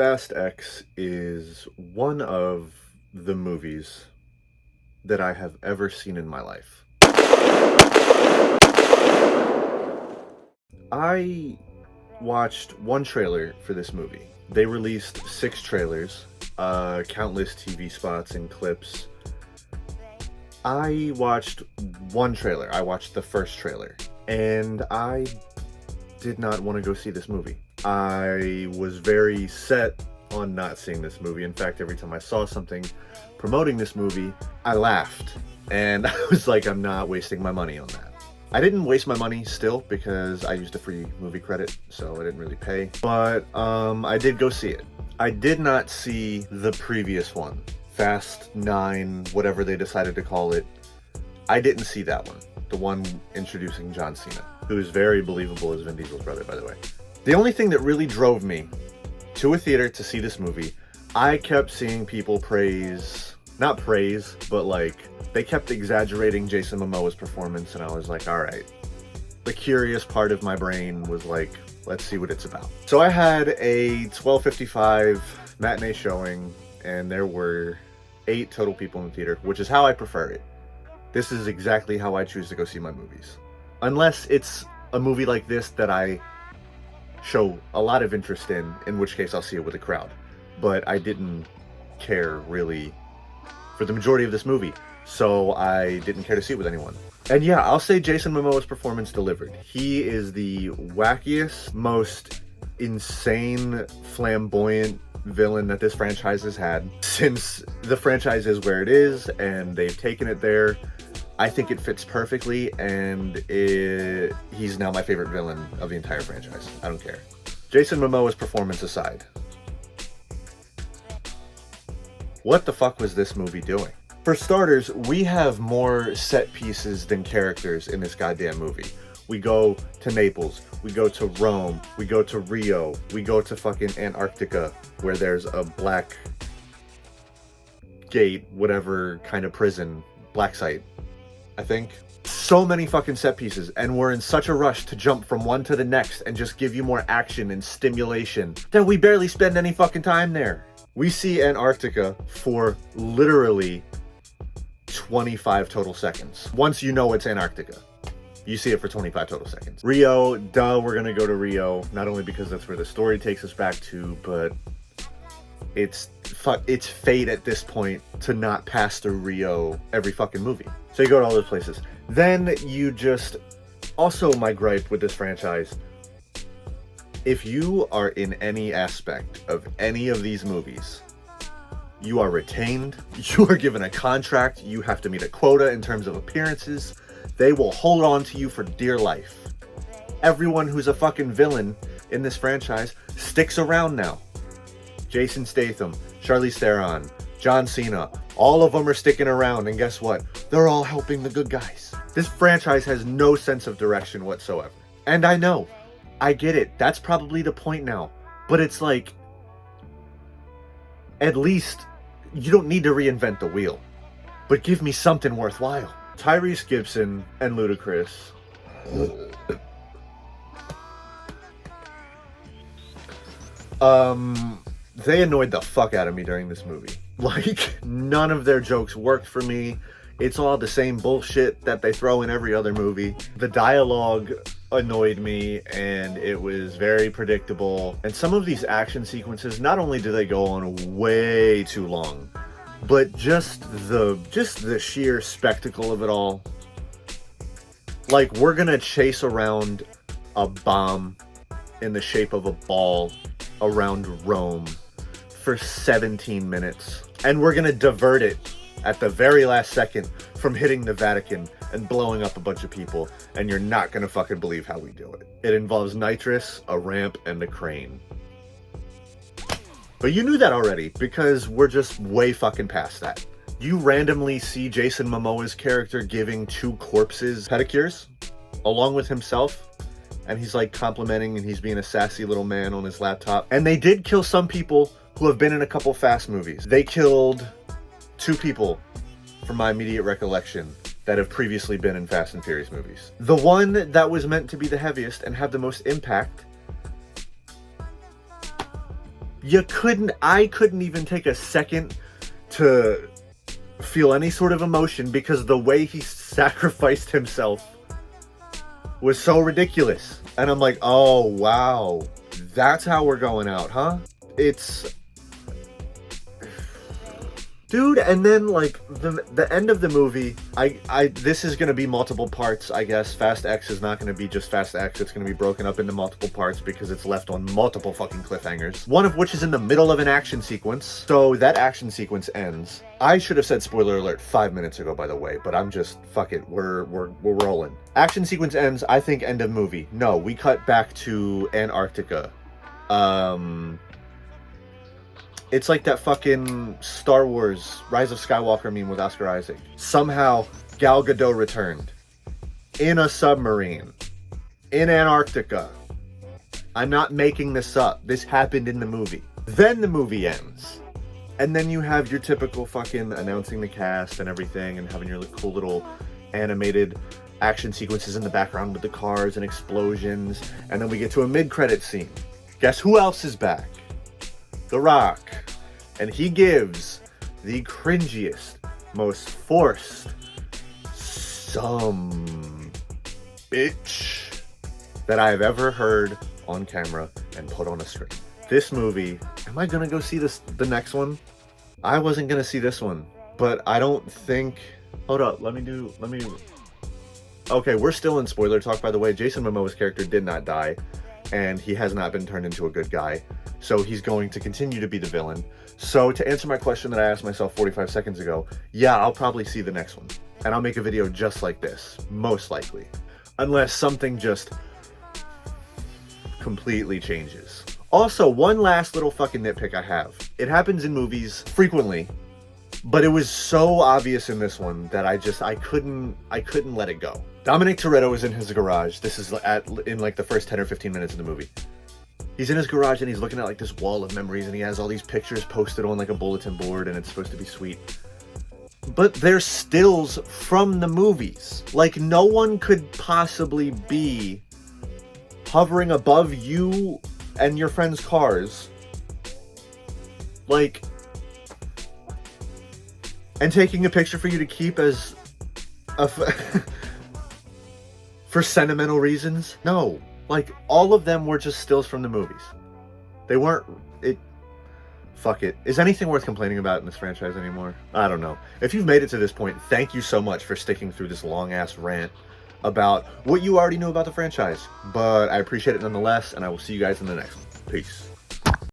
Fast X is one of the movies that I have ever seen in my life. I watched one trailer for this movie. They released 6 trailers, countless TV spots and clips. I watched one trailer. I watched the first trailer, and I did not want to go see this movie. I was very set on not seeing this movie. In fact, every time I saw something promoting this movie, I laughed. And I was like, I'm not wasting my money on that. I didn't waste my money still because I used a free movie credit, so I didn't really pay. But I did go see it. I did not see the previous one, Fast 9, whatever they decided to call it. I didn't see that one. The one introducing John Cena, who is very believable as Vin Diesel's brother, by the way. The only thing that really drove me to a theater to see this movie, I kept seeing people not praise, but like, they kept exaggerating Jason Momoa's performance, and I was like, alright. The curious part of my brain was like, let's see what it's about. So I had a 12:55 matinee showing, and there were 8 total people in the theater, which is how I prefer it. This is exactly how I choose to go see my movies. Unless it's a movie like this that I show a lot of interest in which case I'll see it with a crowd. But I didn't care really for the majority of this movie, so I didn't care to see it with anyone. And yeah, I'll say Jason Momoa's performance delivered. He is the wackiest, most insane, flamboyant villain that this franchise has had since the franchise is where it is, and they've taken it there. I think it fits perfectly, and he's now my favorite villain of the entire franchise. I don't care. Jason Momoa's performance aside, what the fuck was this movie doing? For starters, we have more set pieces than characters in this goddamn movie. We go to Naples, we go to Rome, we go to Rio, we go to fucking Antarctica, where there's a black gate, whatever kind of prison, black site, I think. So many fucking set pieces, and we're in such a rush to jump from one to the next and just give you more action and stimulation that we barely spend any fucking time there. We see Antarctica for literally 25 total seconds. Once you know it's Antarctica, you see it for 25 total seconds. Rio, duh, we're gonna go to Rio, not only because that's where the story takes us back to, but it's fate at this point to not pass through Rio every fucking movie. So you go to all those places. Then you just, also my gripe with this franchise, if you are in any aspect of any of these movies, you are retained, you are given a contract, you have to meet a quota in terms of appearances, they will hold on to you for dear life. Everyone who's a fucking villain in this franchise sticks around now. Jason Statham, Charlize Theron, John Cena, all of them are sticking around, and guess what? They're all helping the good guys. This franchise has no sense of direction whatsoever. And I know, I get it, that's probably the point now, but it's like, at least, you don't need to reinvent the wheel, but give me something worthwhile. Tyrese Gibson and Ludacris. They annoyed the fuck out of me during this movie. Like, none of their jokes worked for me. It's all the same bullshit that they throw in every other movie. The dialogue annoyed me, and it was very predictable. And some of these action sequences, not only do they go on way too long, but just the sheer spectacle of it all. Like, we're gonna chase around a bomb in the shape of a ball around Rome for 17 minutes, and we're gonna divert it at the very last second from hitting the Vatican and blowing up a bunch of people, and you're not gonna fucking believe how we do it. It involves nitrous, a ramp, and a crane. But you knew that already, because we're just way fucking past that. You randomly see Jason Momoa's character giving 2 corpses pedicures, along with himself, and he's like complimenting, and he's being a sassy little man on his laptop. And they did kill some people who have been in a couple Fast movies. They killed 2 people, from my immediate recollection, that have previously been in Fast and Furious movies. The one that was meant to be the heaviest and have the most impact I couldn't even take a second to feel any sort of emotion because the way he sacrificed himself was so ridiculous. And I'm like, oh wow, that's how we're going out, huh? It's... Dude, and then like the end of the movie, this is gonna be multiple parts, I guess. Fast X is not gonna be just Fast X, it's gonna be broken up into multiple parts because it's left on multiple fucking cliffhangers. One of which is in the middle of an action sequence. So that action sequence ends. I should have said spoiler alert 5 minutes ago, by the way, but I'm just, fuck it, we're rolling. Action sequence ends, I think end of movie. No, we cut back to Antarctica. It's like that fucking Star Wars Rise of Skywalker meme with Oscar Isaac. Somehow, Gal Gadot returned. In a submarine. In Antarctica. I'm not making this up. This happened in the movie. Then the movie ends. And then you have your typical fucking announcing the cast and everything and having your cool little animated action sequences in the background with the cars and explosions. And then we get to a mid-credit scene. Guess who else is back? The Rock. And he gives the cringiest, most forced some bitch that I've ever heard on camera and put on a screen. This movie, am I gonna go see the next one? I wasn't gonna see this one, but I don't think, hold up, okay, we're still in spoiler talk, by the way. Jason Momoa's character did not die, and he has not been turned into a good guy. So he's going to continue to be the villain. So to answer my question that I asked myself 45 seconds ago, yeah, I'll probably see the next one. And I'll make a video just like this, most likely. Unless something just completely changes. Also, one last little fucking nitpick I have. It happens in movies frequently, but it was so obvious in this one that I couldn't let it go. Dominic Toretto is in his garage. This is in like the first 10 or 15 minutes of the movie. He's in his garage and he's looking at like this wall of memories and he has all these pictures posted on like a bulletin board and it's supposed to be sweet. But they're stills from the movies. Like no one could possibly be hovering above you and your friends' cars. Like, and taking a picture for you to keep as for sentimental reasons. No. Like, all of them were just stills from the movies. They weren't... Fuck it. Is anything worth complaining about in this franchise anymore? I don't know. If you've made it to this point, thank you so much for sticking through this long-ass rant about what you already knew about the franchise. But I appreciate it nonetheless, and I will see you guys in the next one. Peace.